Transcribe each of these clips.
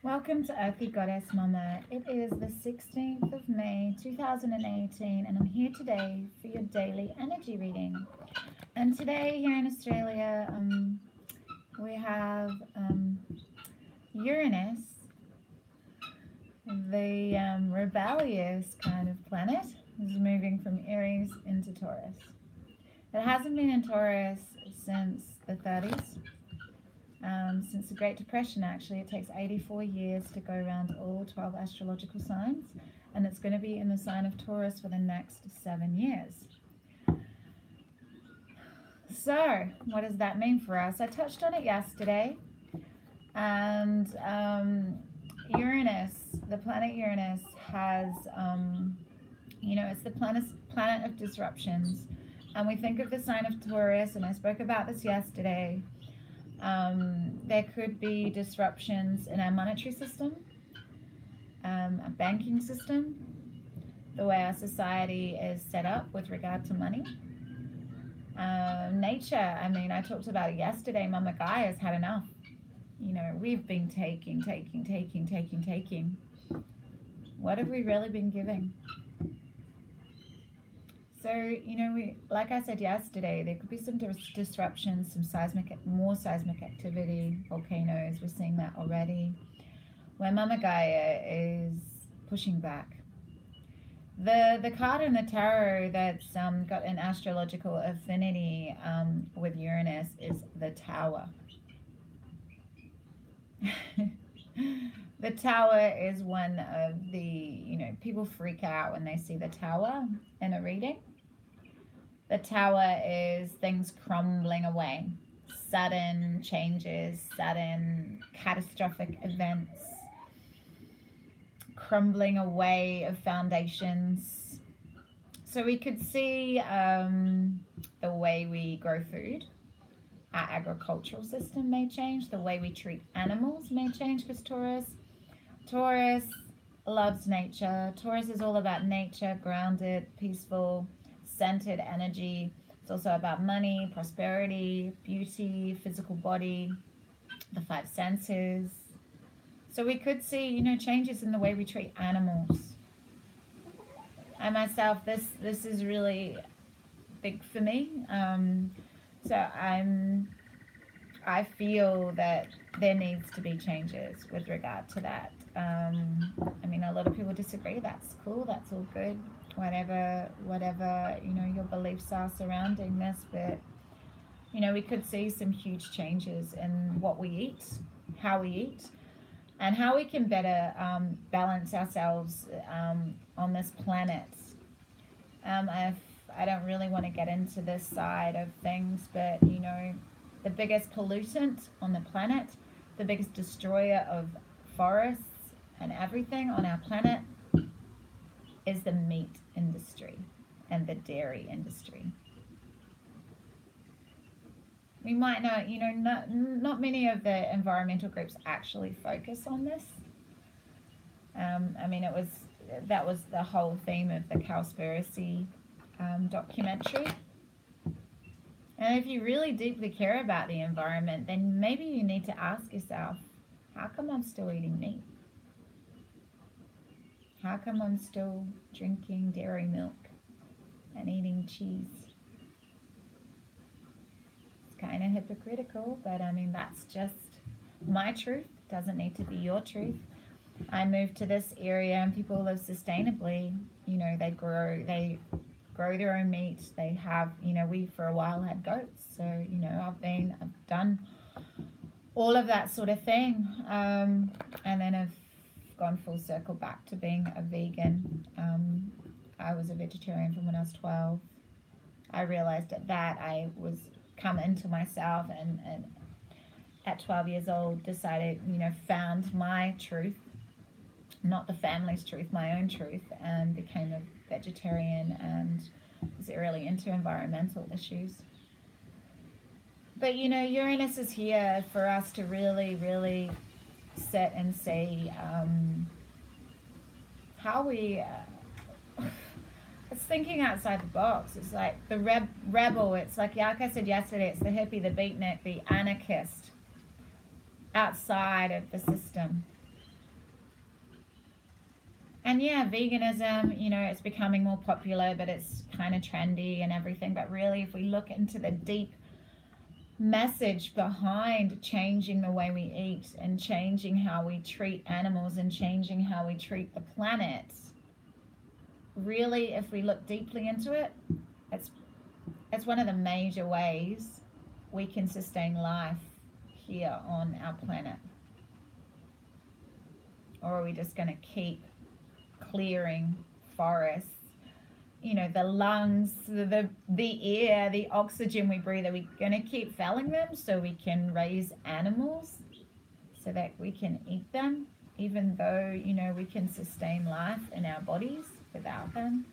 Welcome to Earthy Goddess Mama. It is the 16th of May 2018 and I'm here today for your daily energy reading. And today here in Australia we have Uranus, the rebellious kind of planet, is moving from Aries into Taurus. It hasn't been in Taurus since the 30s. Since the Great Depression, actually. It takes 84 years to go around all 12 astrological signs, and it's going to be in the sign of Taurus for the next 7 years. So, what does that mean for us? I touched on it yesterday, and Uranus, the planet Uranus, has, it's the planet of disruptions, and we think of the sign of Taurus, and I spoke about this yesterday. There could be disruptions in our monetary system, our banking system, the way our society is set up with regard to money. Nature, I talked about it yesterday. Mumma has had enough. We've been taking. What have we really been giving? So, like I said yesterday, there could be some disruptions, more seismic activity, volcanoes. We're seeing that already, where Mumma is pushing back. The card in the tarot that's got an astrological affinity with Uranus is the Tower. The Tower is one of the, people freak out when they see the Tower in a reading. The Tower is things crumbling away, sudden changes, sudden catastrophic events, crumbling away of foundations. So we could see the way we grow food. Our agricultural system may change. The way we treat animals may change, because Taurus loves nature. Taurus is all about nature, grounded, peaceful, centered energy. It's also about money, prosperity, beauty, physical body, the five senses. So we could see, changes in the way we treat animals. I myself, this is really big for me. So I feel that there needs to be changes with regard to that. A lot of people disagree. That's cool. That's all good. Whatever your beliefs are surrounding this, but we could see some huge changes in what we eat, how we eat, and how we can better balance ourselves on this planet. I don't really want to get into this side of things, but the biggest pollutant on the planet, the biggest destroyer of forests and everything on our planet, is the meat industry and the dairy industry. We might know, not many of the environmental groups actually focus on this. That was the whole theme of the Cowspiracy documentary. And if you really deeply care about the environment, then maybe you need to ask yourself, how come I'm still eating meat? How come I'm still drinking dairy milk and eating cheese? It's kind of hypocritical, but that's just my truth. It doesn't need to be your truth. I moved to this area and people live sustainably. They grow their own meat. They have, we for a while had goats. So, I've done all of that sort of thing. And then I've gone full circle back to being a vegan. I was a vegetarian from when I was 12. I realized that I was come into myself and at 12 years old decided, found my truth, not the family's truth, my own truth, and became a vegetarian and was really into environmental issues. But Uranus is here for us to really, really sit and see how we it's thinking outside the box. It's like the rebel. It's like I said yesterday, it's the hippie, the beatnik, the anarchist outside of the system. And yeah, veganism, you know, it's becoming more popular, but it's kind of trendy and everything. But really, if we look into the deep message behind changing the way we eat and changing how we treat animals and changing how we treat the planet, really, if we look deeply into it, it's one of the major ways we can sustain life here on our planet. Or are we just going to keep clearing forests? You know, the lungs, the air, the oxygen we breathe, are we going to keep felling them so we can raise animals so that we can eat them, even though, you know, we can sustain life in our bodies without them?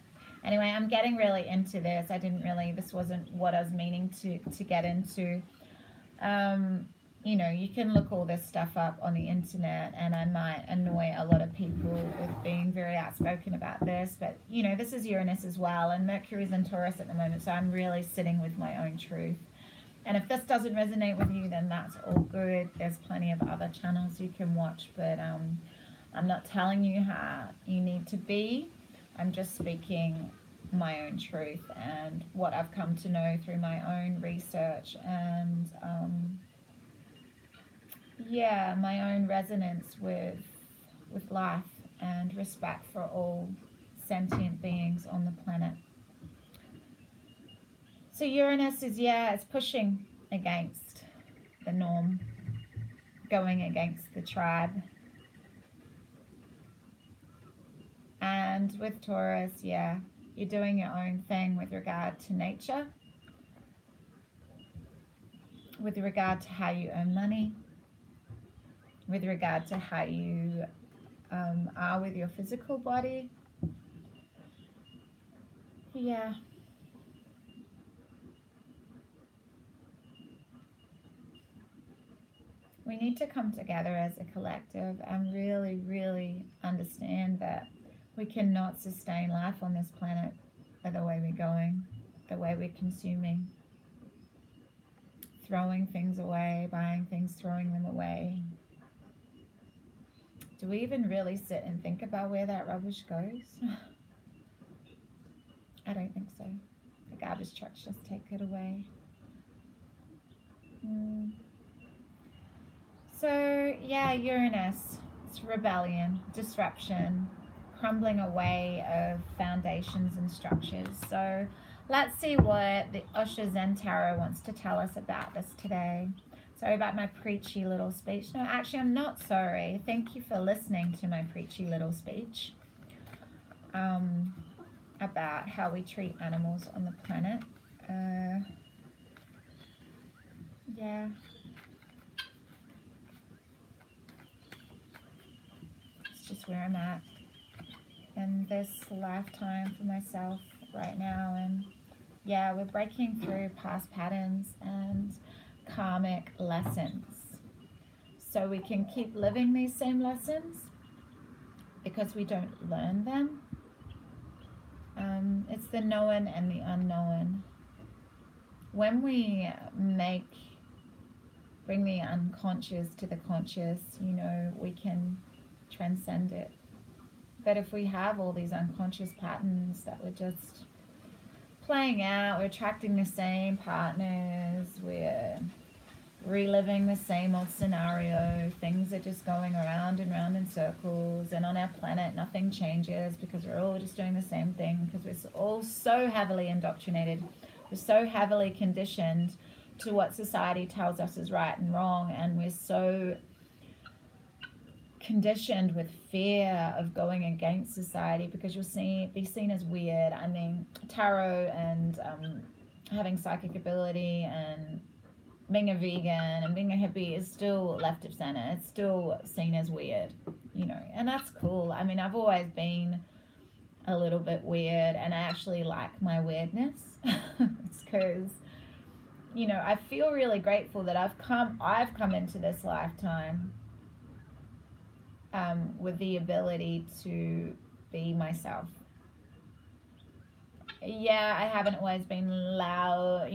Anyway, I'm getting really into this. This wasn't what I was meaning to get into. You know, you can look all this stuff up on the internet, and I might annoy a lot of people with being very outspoken about this, but, you know, this is Uranus as well, and Mercury's in Taurus at the moment, so I'm really sitting with my own truth. And if this doesn't resonate with you, then that's all good. There's plenty of other channels you can watch, but I'm not telling you how you need to be. I'm just speaking my own truth and what I've come to know through my own research and my own resonance with life and respect for all sentient beings on the planet. So Uranus is, it's pushing against the norm, going against the tribe. And with Taurus, you're doing your own thing with regard to nature, with regard to how you earn money, with regard to how you are with your physical body. Yeah. We need to come together as a collective and really, really understand that we cannot sustain life on this planet by the way we're going, the way we're consuming, throwing things away, buying things, throwing them away. Do we even really sit and think about where that rubbish goes? I don't think so. The garbage trucks just take it away. So, Uranus, it's rebellion, disruption, crumbling away of foundations and structures. So let's see what the Osho Zen Tarot wants to tell us about this today. Sorry about my preachy little speech. No, actually, I'm not sorry. Thank you for listening to my preachy little speech about how we treat animals on the planet. It's just where I'm at in this lifetime for myself right now. And we're breaking through past patterns and karmic lessons so we can keep living these same lessons because we don't learn them. It's the known and the unknown. When we bring the unconscious to the conscious, we can transcend it. But if we have all these unconscious patterns that we're just playing out, we're attracting the same partners, we're reliving the same old scenario, things are just going around and round in circles, and on our planet nothing changes because we're all just doing the same thing, because we're all so heavily indoctrinated, we're so heavily conditioned to what society tells us is right and wrong, and we're so conditioned with fear of going against society because you'll be seen as weird. I mean, tarot and having psychic ability and being a vegan and being a hippie is still left of center. It's still seen as weird, and that's cool. I mean, I've always been a little bit weird, and I actually like my weirdness. It's because, I feel really grateful that I've come into this lifetime with the ability to be myself. I haven't always been loud,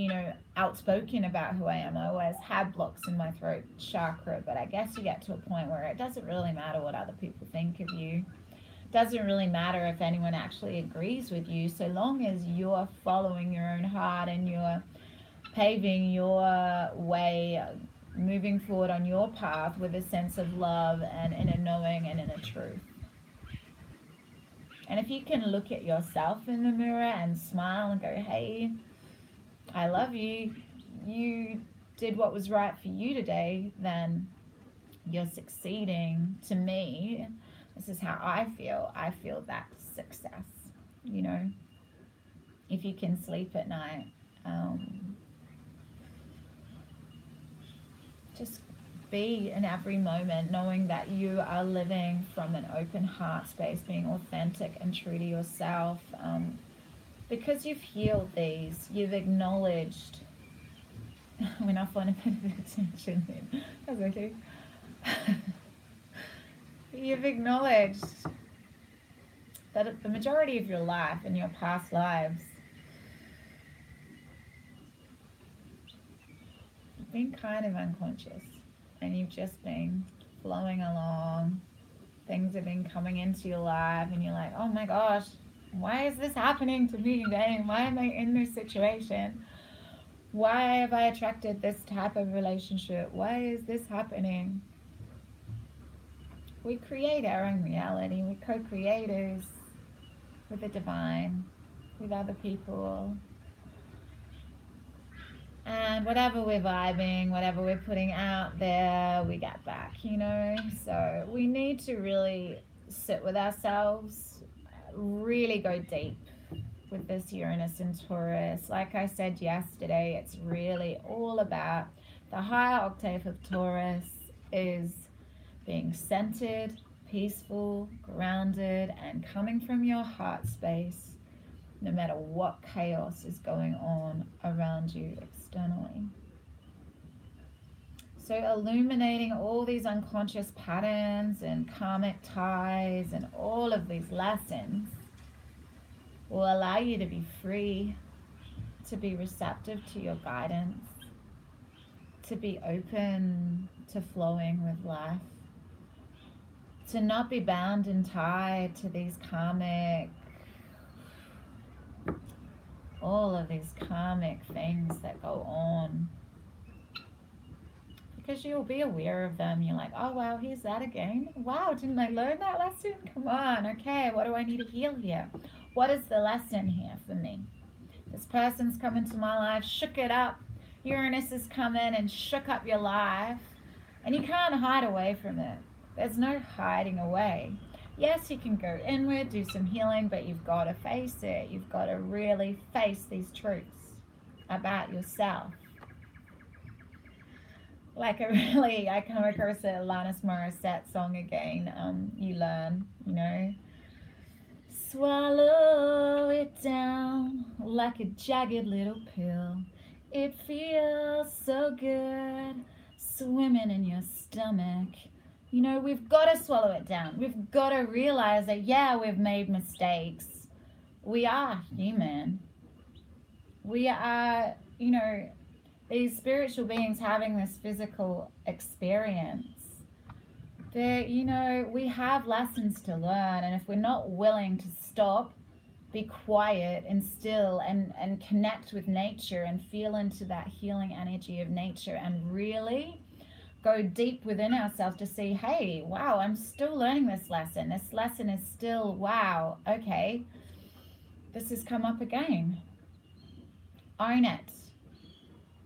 outspoken about who I am. I always had blocks in my throat chakra, but I guess you get to a point where it doesn't really matter what other people think of you, doesn't really matter if anyone actually agrees with you, so long as you're following your own heart and you're paving your way, moving forward on your path with a sense of love and inner knowing and inner truth. And if you can look at yourself in the mirror and smile and go, hey, I love you, you did what was right for you today, then you're succeeding. To me, this is how I feel that success, you know. If you can sleep at night, just be in every moment knowing that you are living from an open heart space, being authentic and true to yourself, because you've healed these, you've acknowledged. When I find a bit of attention then, that's okay. You've acknowledged that the majority of your life and your past lives, you've been kind of unconscious and you've just been flowing along. Things have been coming into your life and you're like, oh my gosh, why is this happening to me today? Why am I in this situation? Why have I attracted this type of relationship? Why is this happening? We create our own reality. We're co-creators with the divine, with other people. And whatever we're vibing, whatever we're putting out there, we get back, you know? So we need to really sit with ourselves, really go deep with this Uranus and Taurus. Like I said yesterday, it's really all about the higher octave of Taurus is being centered, peaceful, grounded, and coming from your heart space, no matter what chaos is going on around you externally. So illuminating all these unconscious patterns and karmic ties and all of these lessons will allow you to be free, to be receptive to your guidance, to be open to flowing with life, to not be bound and tied to these karmic, all of these karmic things that go on. Because you'll be aware of them. You're like, oh wow, here's that again. Wow, didn't I learn that lesson? Come on, okay, what do I need to heal here? What is the lesson here for me? This person's come into my life, shook it up. Uranus has come in and shook up your life. And you can't hide away from it. There's no hiding away. Yes, you can go inward, do some healing, but you've got to face it. You've got to really face these truths about yourself. Like I come across a Alanis Morissette song again, You Learn, you know. Swallow it down like a jagged little pill. It feels so good swimming in your stomach. You know, we've got to swallow it down. We've got to realize that, yeah, we've made mistakes. We are human. We are, you know, these spiritual beings having this physical experience. But, you know, we have lessons to learn. And if we're not willing to stop, be quiet and still and connect with nature and feel into that healing energy of nature and really go deep within ourselves to see, hey, wow, I'm still learning this lesson. This lesson is still, wow, okay, this has come up again. Own it.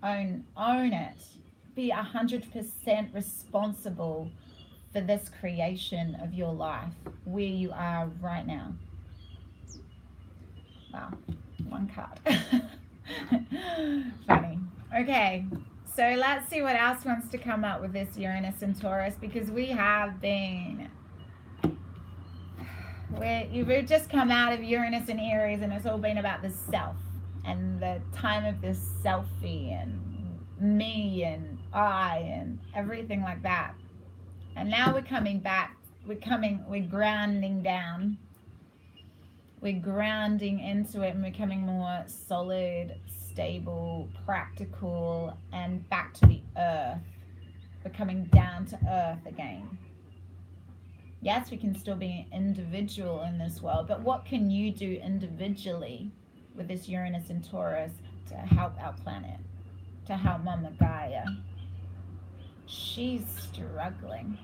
Own it. Be 100% responsible for this creation of your life, where you are right now. Wow, one card. Funny. Okay, so let's see what else wants to come up with this Uranus and Taurus, because we have been, we've just come out of Uranus and Aries, and it's all been about the self and the time of this selfie and me and I and everything like that. And now we're coming back, we're grounding down. We're grounding into it and becoming more solid, stable, practical, and back to the earth. We're coming down to earth again. Yes, we can still be an individual in this world, but what can you do individually with this Uranus and Taurus to help our planet, to help Mama Gaia? She's struggling.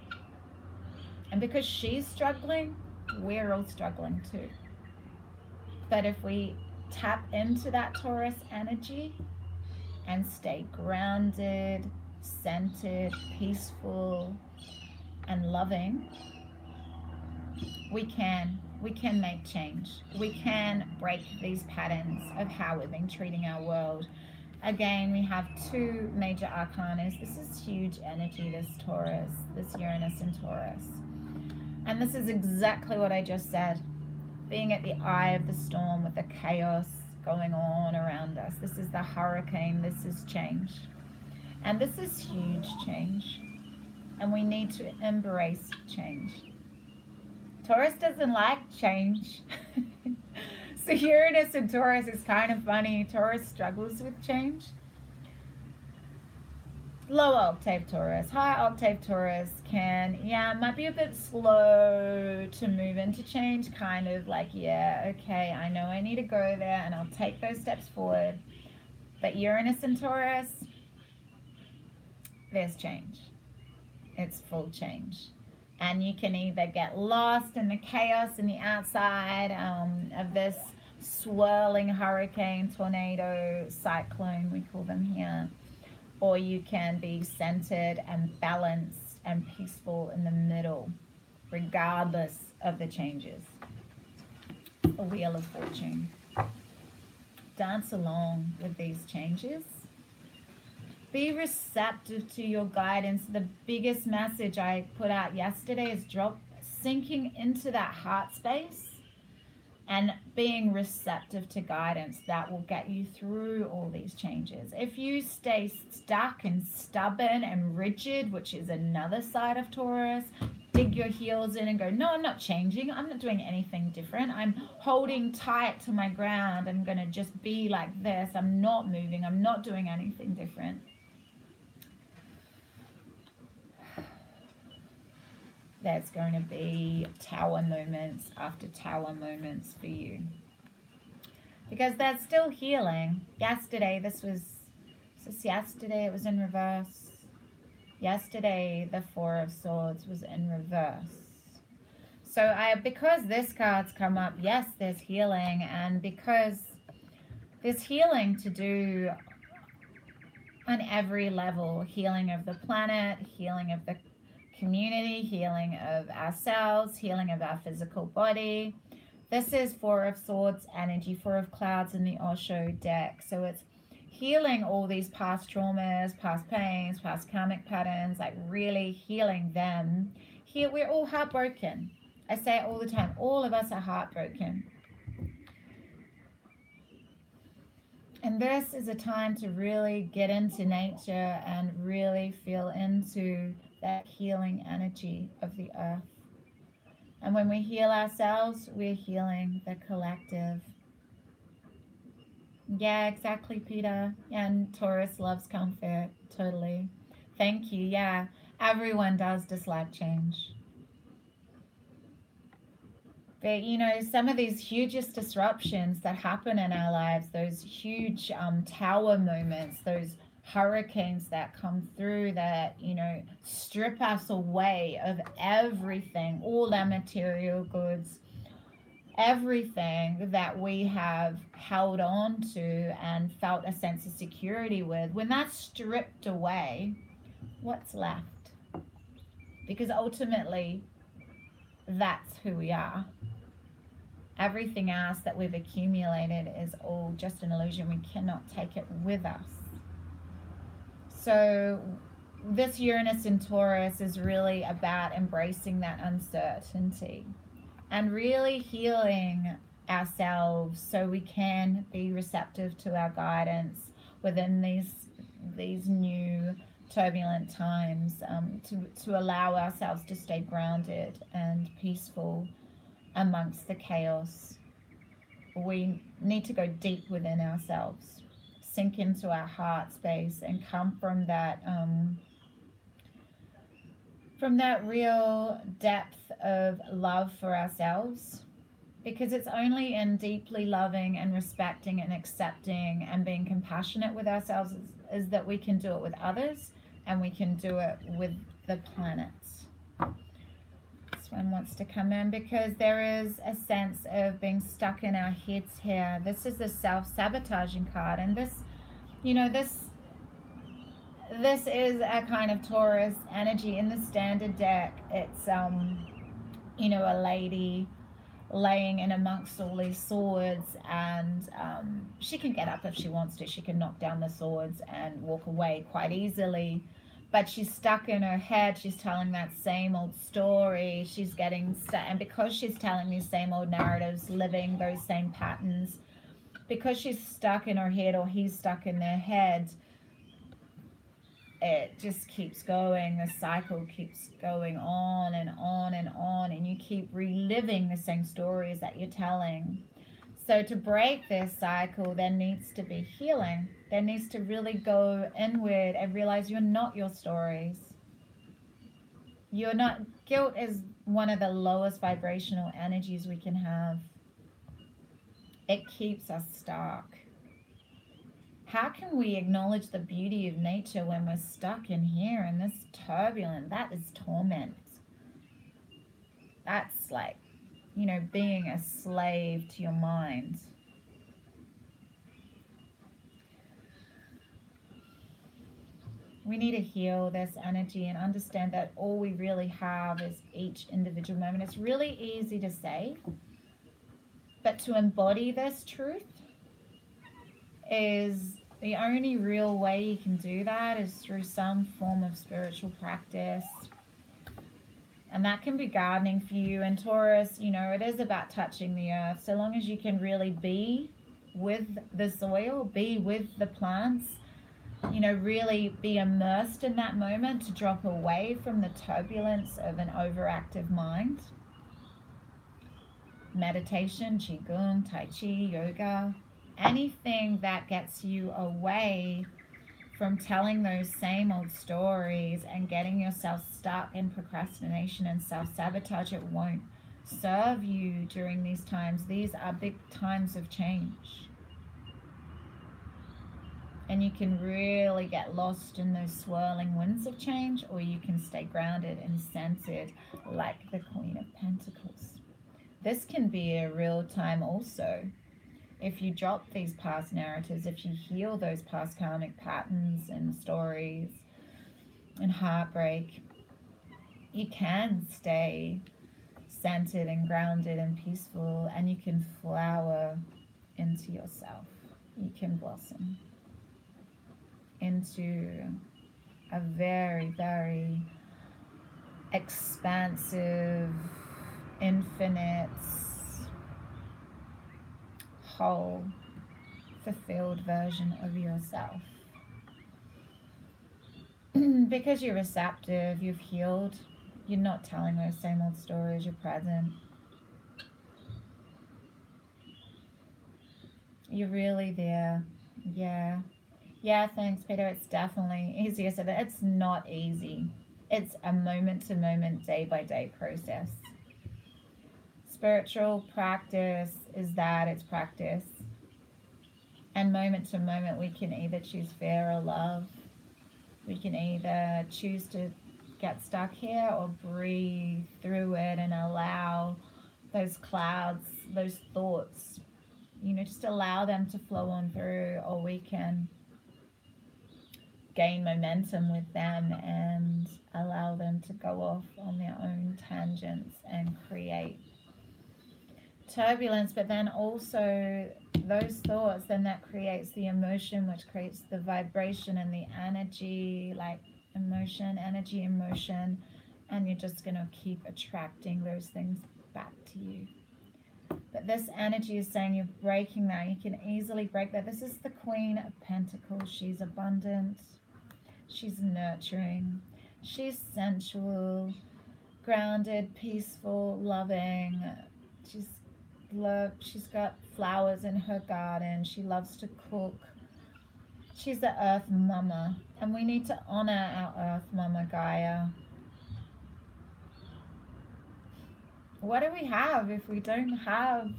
And because she's struggling, we're all struggling too. But if we tap into that Taurus energy and stay grounded, centered, peaceful, and loving, we can make change. We can break these patterns of how we've been treating our world. Again, we have two major arcanas. This is huge energy, this Taurus, this Uranus and Taurus. And this is exactly what I just said. Being at the eye of the storm with the chaos going on around us. This is the hurricane. This is change. And this is huge change. And we need to embrace change. Taurus doesn't like change. So Uranus and Taurus is kind of funny. Taurus struggles with change. Low octave Taurus, high octave Taurus might be a bit slow to move into change, kind of like, yeah, okay, I know I need to go there and I'll take those steps forward. But Uranus and Taurus, there's change. It's full change. And you can either get lost in the chaos in the outside of this swirling hurricane, tornado, cyclone, we call them here, or you can be centered and balanced and peaceful in the middle, regardless of the changes. A wheel of fortune. Dance along with these changes. Be receptive to your guidance. The biggest message I put out yesterday is sinking into that heart space and being receptive to guidance. That will get you through all these changes. If you stay stuck and stubborn and rigid, which is another side of Taurus, dig your heels in and go, no, I'm not changing. I'm not doing anything different. I'm holding tight to my ground. I'm going to just be like this. I'm not moving. I'm not doing anything different. There's going to be tower moments after tower moments for you. Because there's still healing. Yesterday, yesterday it was in reverse. Yesterday, the Four of Swords was in reverse. So because this card's come up, yes, there's healing. And because there's healing to do on every level. Healing of the planet, healing of the community, healing of ourselves, healing of our physical body. This is Four of Swords energy, Four of Clouds in the Osho deck. So it's healing all these past traumas, past pains, past karmic patterns, like really healing them. Here, we're all heartbroken. I say it all the time. All of us are heartbroken. And this is a time to really get into nature and really feel into that healing energy of the earth. And when we heal ourselves, we're healing the collective. Yeah, exactly, Peter. And Taurus loves comfort. Totally. Thank you. Yeah, everyone does dislike change. But, you know, some of these hugest disruptions that happen in our lives, those huge tower moments, those hurricanes that come through that, you know, strip us away of everything, all our material goods, everything that we have held on to and felt a sense of security with. When that's stripped away, what's left? Because ultimately, that's who we are. Everything else that we've accumulated is all just an illusion. We cannot take it with us. So this Uranus in Taurus is really about embracing that uncertainty and really healing ourselves so we can be receptive to our guidance within these new turbulent times, to allow ourselves to stay grounded and peaceful amongst the chaos. We need to go deep within ourselves, sink into our heart space and come from that real depth of love for ourselves, because it's only in deeply loving and respecting and accepting and being compassionate with ourselves is that we can do it with others, and we can do it with the planet. This one wants to come in because there is a sense of being stuck in our heads here. This is the self-sabotaging card, and this, you know, this is a kind of Taurus energy. In the standard deck, it's you know, a lady laying in amongst all these swords, and she can get up if she wants to. She can knock down the swords and walk away quite easily, but she's stuck in her head. She's telling that same old story. She's getting stuck, and because she's telling these same old narratives, living those same patterns, because she's stuck in her head, or he's stuck in their head, it just keeps going. The cycle keeps going on and on and on, and you keep reliving the same stories that you're telling. So to break this cycle, there needs to be healing. There needs to really go inward and realize you're not your stories. You're not. Guilt is one of the lowest vibrational energies we can have. It keeps us stuck. How can we acknowledge the beauty of nature when we're stuck in here in this turbulent? That is torment. That's like, you know, being a slave to your mind. We need to heal this energy and understand that all we really have is each individual moment. It's really easy to say, but to embody this truth is the only real way you can do that is through some form of spiritual practice. And that can be gardening for you. And Taurus, you know, it is about touching the earth. So long as you can really be with the soil, be with the plants, you know, really be immersed in that moment, to drop away from the turbulence of an overactive mind. Meditation, Qigong, Tai Chi, yoga, anything that gets you away from telling those same old stories and getting yourself stuck in procrastination and self-sabotage, it won't serve you during these times. These are big times of change. And you can really get lost in those swirling winds of change, or you can stay grounded and centered like the Queen of Pentacles. This can be a real time also. If you drop these past narratives, if you heal those past karmic patterns and stories and heartbreak, you can stay centered and grounded and peaceful, and you can flower into yourself. You can blossom into a very, very expansive, infinite, whole, fulfilled version of yourself. Because you're receptive, you've healed, you're not telling those same old stories, you're present. You're really there. Yeah, thanks, Peter. It's definitely easier said. It's not easy. It's a moment-to-moment, day-by-day process. Spiritual practice is that, it's practice. And moment to moment, we can either choose fear or love. We can either choose to get stuck here or breathe through it and allow those clouds, those thoughts, you know, just allow them to flow on through, or we can gain momentum with them and allow them to go off on their own tangents and create turbulence. But then also those thoughts, then that creates the emotion, which creates the vibration and the energy, like emotion, energy, emotion, and you're just going to keep attracting those things back to you. But this energy is saying you're breaking that. You can easily break that. This is the Queen of Pentacles. She's abundant. She's nurturing. She's sensual, grounded, peaceful, loving. She's got flowers in her garden. She loves to cook. She's the Earth Mumma, and we need to honor our Earth Mumma Gaia. what do we have if we don't have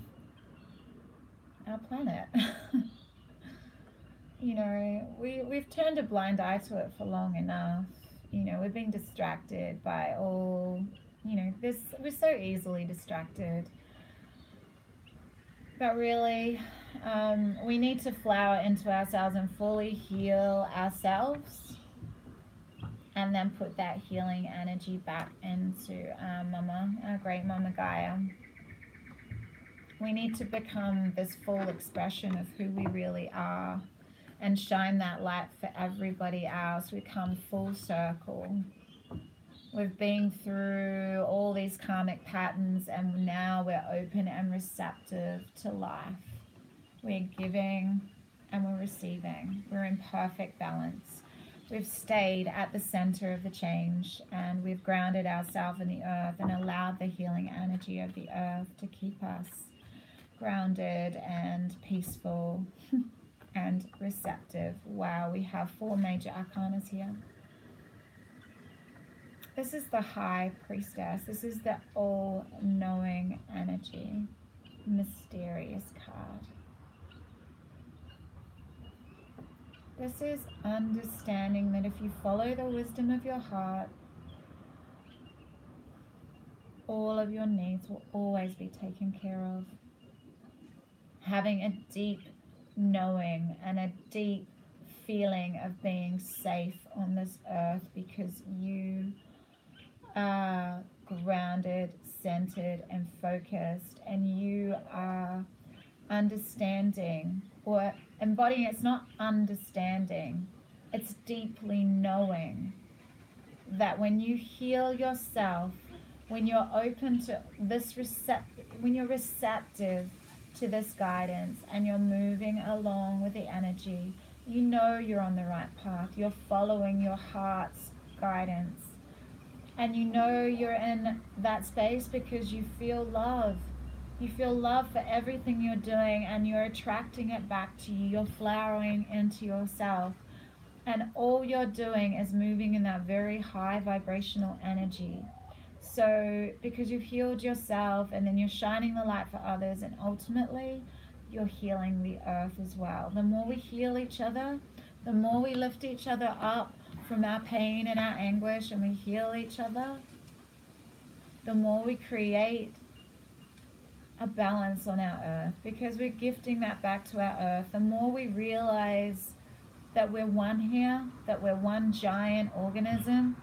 our planet? You know, we've turned a blind eye to it for long enough. You know, we've been distracted by all, you know, this, we're so easily distracted. But really, we need to flower into ourselves and fully heal ourselves, and then put that healing energy back into our mama, our great mama Gaia. We need to become this full expression of who we really are and shine that light for everybody else. We come full circle. We've been through all these karmic patterns, and now we're open and receptive to life. We're giving and we're receiving. We're in perfect balance. We've stayed at the center of the change, and we've grounded ourselves in the earth and allowed the healing energy of the earth to keep us grounded and peaceful and receptive. Wow, we have 4 major arcanas here. This is the High Priestess. This is the all-knowing energy. Mysterious card. This is understanding that if you follow the wisdom of your heart, all of your needs will always be taken care of. Having a deep knowing and a deep feeling of being safe on this earth because you are grounded, centered, and focused, and you are understanding or embodying. It's not understanding, it's deeply knowing that when you heal yourself, when you're open to this when you're receptive to this guidance and you're moving along with the energy, you know you're on the right path. You're following your heart's guidance, and you know you're in that space because you feel love. You feel love for everything you're doing, and you're attracting it back to you. You're flowering into yourself, and all you're doing is moving in that very high vibrational energy. So because you've healed yourself, and then you're shining the light for others, and ultimately you're healing the earth as well. The more we heal each other, the more we lift each other up from our pain and our anguish, and we heal each other, the more we create a balance on our earth, because we're gifting that back to our earth. The more we realize that we're one here, that we're one giant organism,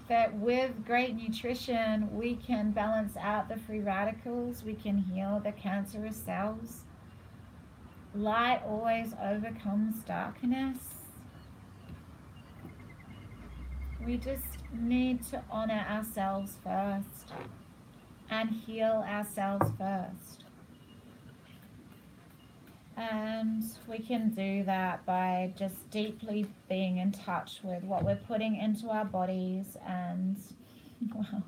that with great nutrition we can balance out the free radicals, we can heal the cancerous cells. Light always overcomes darkness. We just need to honor ourselves first and heal ourselves first. And we can do that by just deeply being in touch with what we're putting into our bodies. And wow,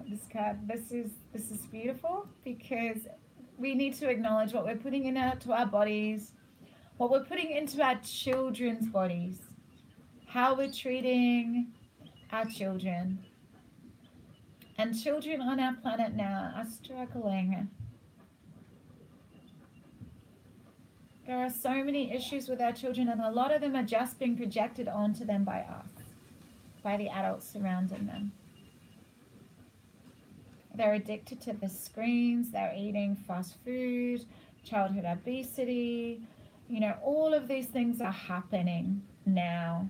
this card, this is beautiful, because we need to acknowledge what we're putting into our bodies, what we're putting into our children's bodies, how we're treating our children. And children on our planet now are struggling. There are so many issues with our children, and a lot of them are just being projected onto them by us, by the adults surrounding them. They're addicted to the screens, they're eating fast food, childhood obesity, you know, all of these things are happening now.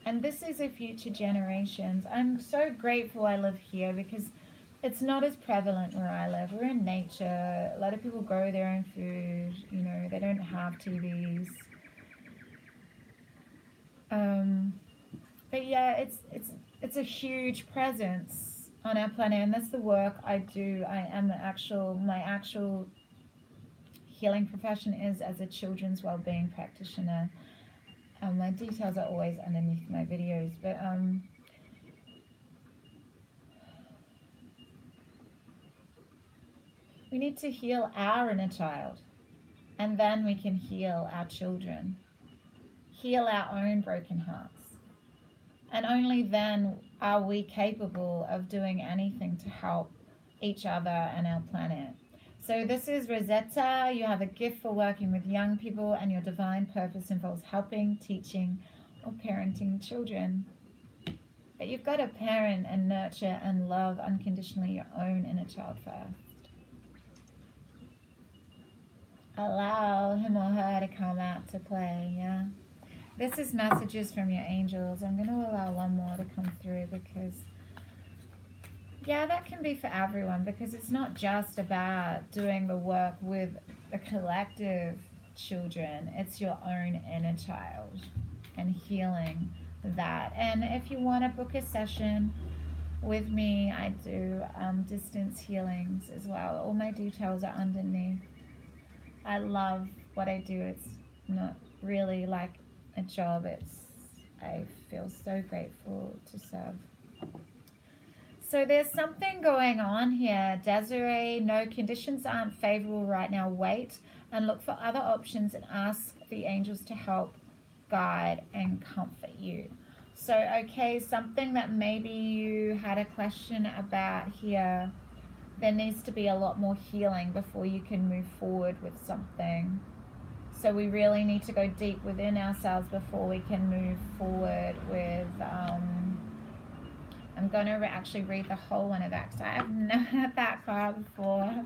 And this is a future generations. I'm so grateful I live here, because it's not as prevalent where I live. We're in nature. A lot of people grow their own food. You know, they don't have TVs. But yeah, it's a huge presence on our planet, and that's the work I do. I am my actual healing profession is as a children's well-being practitioner. My details are always underneath my videos, but we need to heal our inner child, and then we can heal our children. heal our own broken hearts. And only then are we capable of doing anything to help each other and our planet. So this is Rosetta. You have a gift for working with young people, and your divine purpose involves helping, teaching, or parenting children. But you've got to parent and nurture and love unconditionally your own inner child first. Allow him or her to come out to play, yeah? This is messages from your angels. I'm going to allow one more to come through because, yeah, that can be for everyone, because it's not just about doing the work with the collective children. It's your own inner child and healing that. And if you want to book a session with me, I do distance healings as well. All my details are underneath. I love what I do. It's not really like a job. I feel so grateful to serve. So there's something going on here. Desiree, no, conditions aren't favorable right now. Wait and look for other options and ask the angels to help, guide, and comfort you. So, okay, something that maybe you had a question about here, there needs to be a lot more healing before you can move forward with something. So we really need to go deep within ourselves before we can move forward with, I'm going to actually read the whole one of that because I have never had that card before.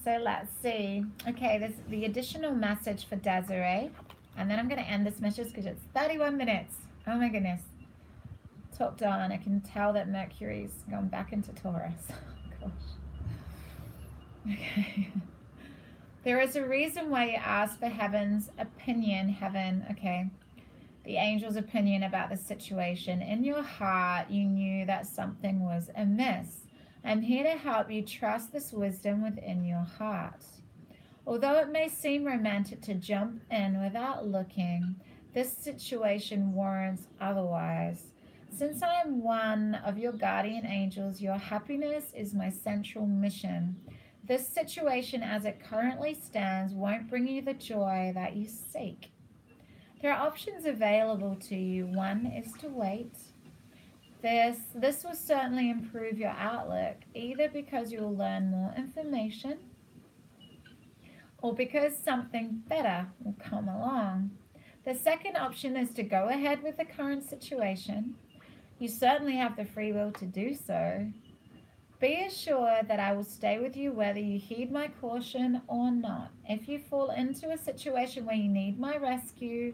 So let's see. Okay, this the additional message for Desiree. And then I'm going to end this message because it's 31 minutes. Oh my goodness. Talked on. I can tell that Mercury's gone back into Taurus. Oh gosh. Okay. There is a reason why you asked for heaven's opinion. Heaven, okay. The angel's opinion about the situation. In your heart, you knew that something was amiss. I'm here to help you trust this wisdom within your heart. Although it may seem romantic to jump in without looking, this situation warrants otherwise. Since I am one of your guardian angels, your happiness is my central mission. This situation as it currently stands won't bring you the joy that you seek. There are options available to you. One is to wait. This will certainly improve your outlook, either because you will learn more information or because something better will come along. The second option is to go ahead with the current situation. You certainly have the free will to do so. Be assured that I will stay with you whether you heed my caution or not. If you fall into a situation where you need my rescue,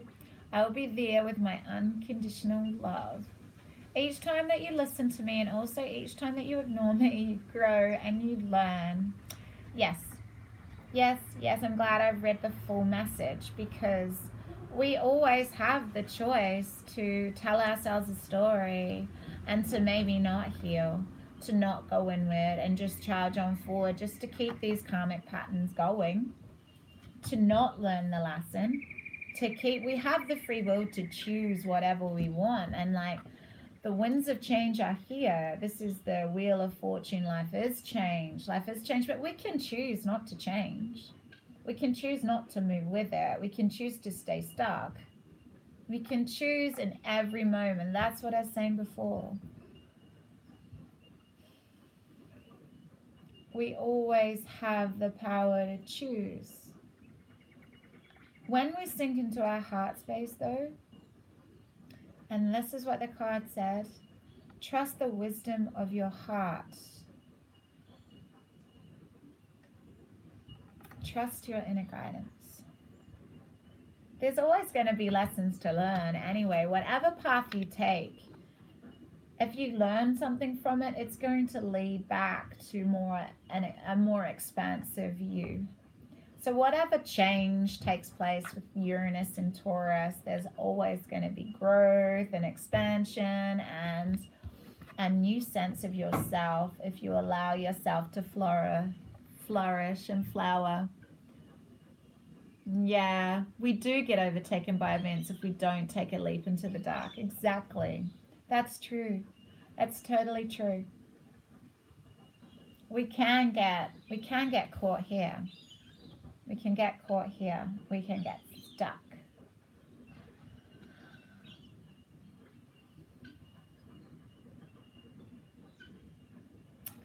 I will be there with my unconditional love. Each time that you listen to me and also each time that you ignore me, you grow and you learn. Yes, I'm glad I've read the full message because we always have the choice to tell ourselves a story and to maybe not heal, to not go inward and just charge on forward, just to keep these karmic patterns going, to not learn the lesson, we have the free will to choose whatever we want. And like the winds of change are here. This is the wheel of fortune. Life is change, but we can choose not to change. We can choose not to move with it. We can choose to stay stuck. We can choose in every moment. That's what I was saying before. We always have the power to choose. When we sink into our heart space though, and this is what the card said, trust the wisdom of your heart. Trust your inner guidance. There's always going to be lessons to learn anyway. Whatever path you take, if you learn something from it, it's going to lead back to a more expansive you. So whatever change takes place with Uranus and Taurus, there's always going to be growth and expansion and a new sense of yourself if you allow yourself to flourish and flower. Yeah, we do get overtaken by events if we don't take a leap into the dark. Exactly. That's true. That's totally true. We can get caught here. We can get caught here. We can get stuck.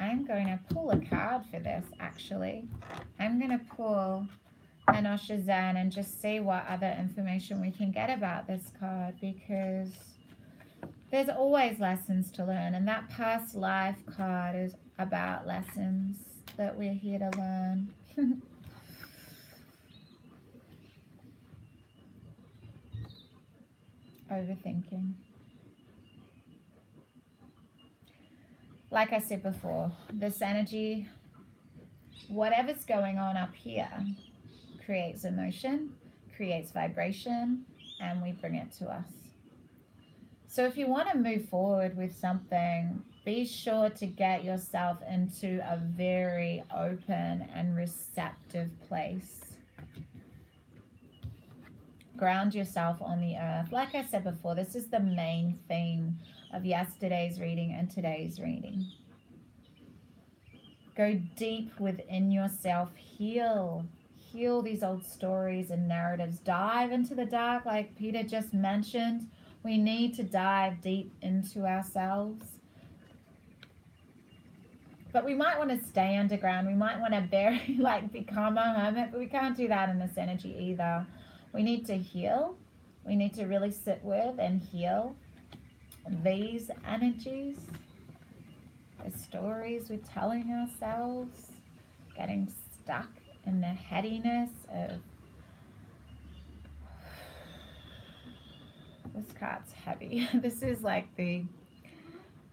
I'm going to pull a card for this, actually. I'm going to pull an Oshazan and just see what other information we can get about this card, because there's always lessons to learn, and that past life card is about lessons that we're here to learn. Overthinking. Like I said before, this energy, whatever's going on up here, creates emotion, creates vibration, and we bring it to us. So if you want to move forward with something, be sure to get yourself into a very open and receptive place. Ground yourself on the earth. Like I said before, this is the main theme of yesterday's reading and today's reading. Go deep within yourself. Heal these old stories and narratives. Dive into the dark, like Peter just mentioned. We need to dive deep into ourselves. But we might want to stay underground. We might want to become a hermit, but we can't do that in this energy either. We need to heal. We need to really sit with and heal these energies, the stories we're telling ourselves, getting stuck in the headiness of, this card's heavy. This is like the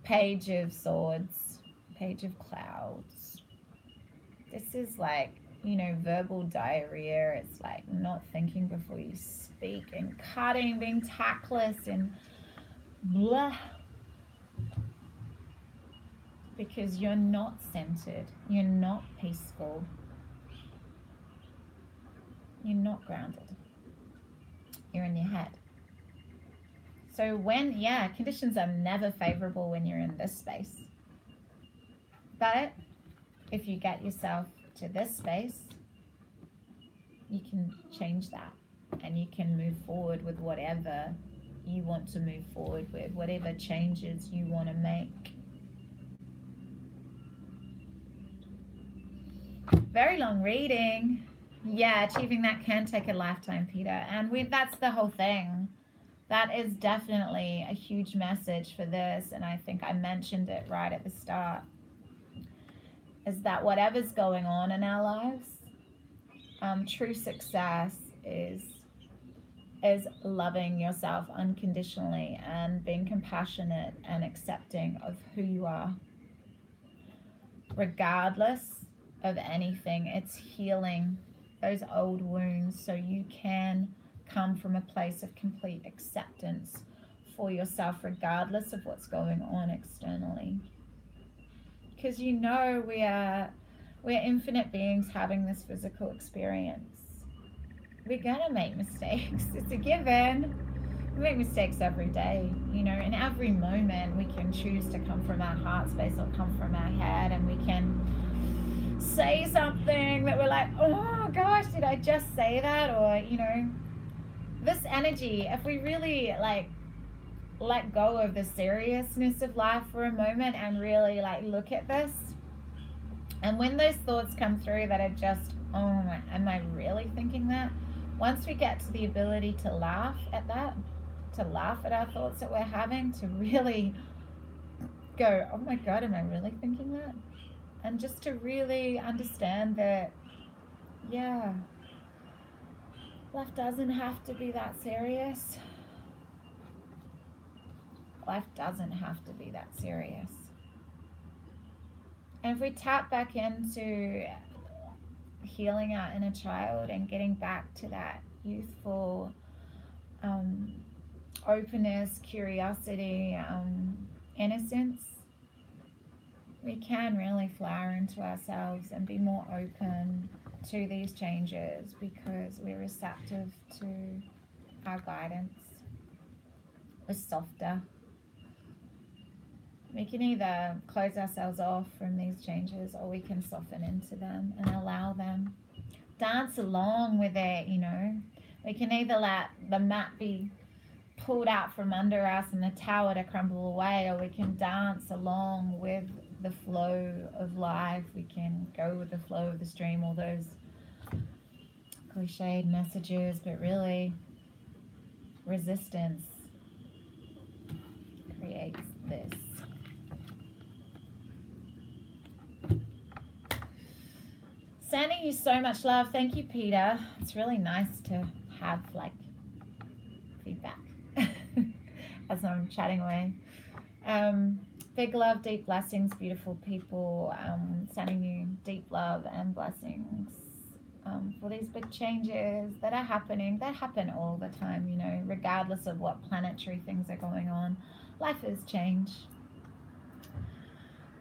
Page of Swords, Page of Clouds. This is like, you know, verbal diarrhea. It's like not thinking before you speak, and cutting, being tactless, and blah. Because you're not centered. You're not peaceful. You're not grounded. You're in your head. So conditions are never favorable when you're in this space. But if you get yourself to this space, you can change that, and you can move forward with whatever you want to move forward with, whatever changes you want to make. Very long reading. Yeah, achieving that can take a lifetime, Peter. And that's the whole thing. That is definitely a huge message for this, and I think I mentioned it right at the start, is that whatever's going on in our lives, true success is loving yourself unconditionally and being compassionate and accepting of who you are. Regardless of anything, it's healing those old wounds so you can come from a place of complete acceptance for yourself, regardless of what's going on externally. Because you know we're infinite beings having this physical experience. We're gonna make mistakes. It's a given. We make mistakes every day, you know. In every moment we can choose to come from our heart space or come from our head, and we can say something that we're like, oh gosh, did I just say that? Or, you know, this energy, if we really let go of the seriousness of life for a moment and really look at this, and when those thoughts come through that are just, oh, am I really thinking that? Once we get to the ability to laugh at that, to laugh at our thoughts that we're having, to really go, oh my God, am I really thinking that? And just to really understand that, yeah, life doesn't have to be that serious. Life doesn't have to be that serious. And if we tap back into healing our inner child and getting back to that youthful openness, curiosity, innocence, we can really flower into ourselves and be more open to these changes because we're receptive to our guidance. We're softer. We can either close ourselves off from these changes, or we can soften into them and allow them. Dance along with it, you know. We can either let the mat be pulled out from under us and the tower to crumble away, or we can dance along with the flow of life. We can go with the flow of the stream, all those cliched messages, but really resistance creates this. Sending you so much love. Thank you, Peter. It's really nice to have like feedback as I'm chatting away. Big love, deep blessings, beautiful people. Sending you deep love and blessings for these big changes that are happening. They happen all the time, you know, regardless of what planetary things are going on. Life is change.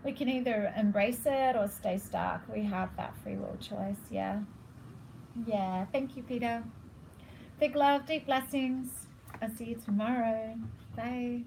We can either embrace it or stay stuck. We have that free will choice. Yeah. Thank you, Peter. Big love, deep blessings. I'll see you tomorrow. Bye.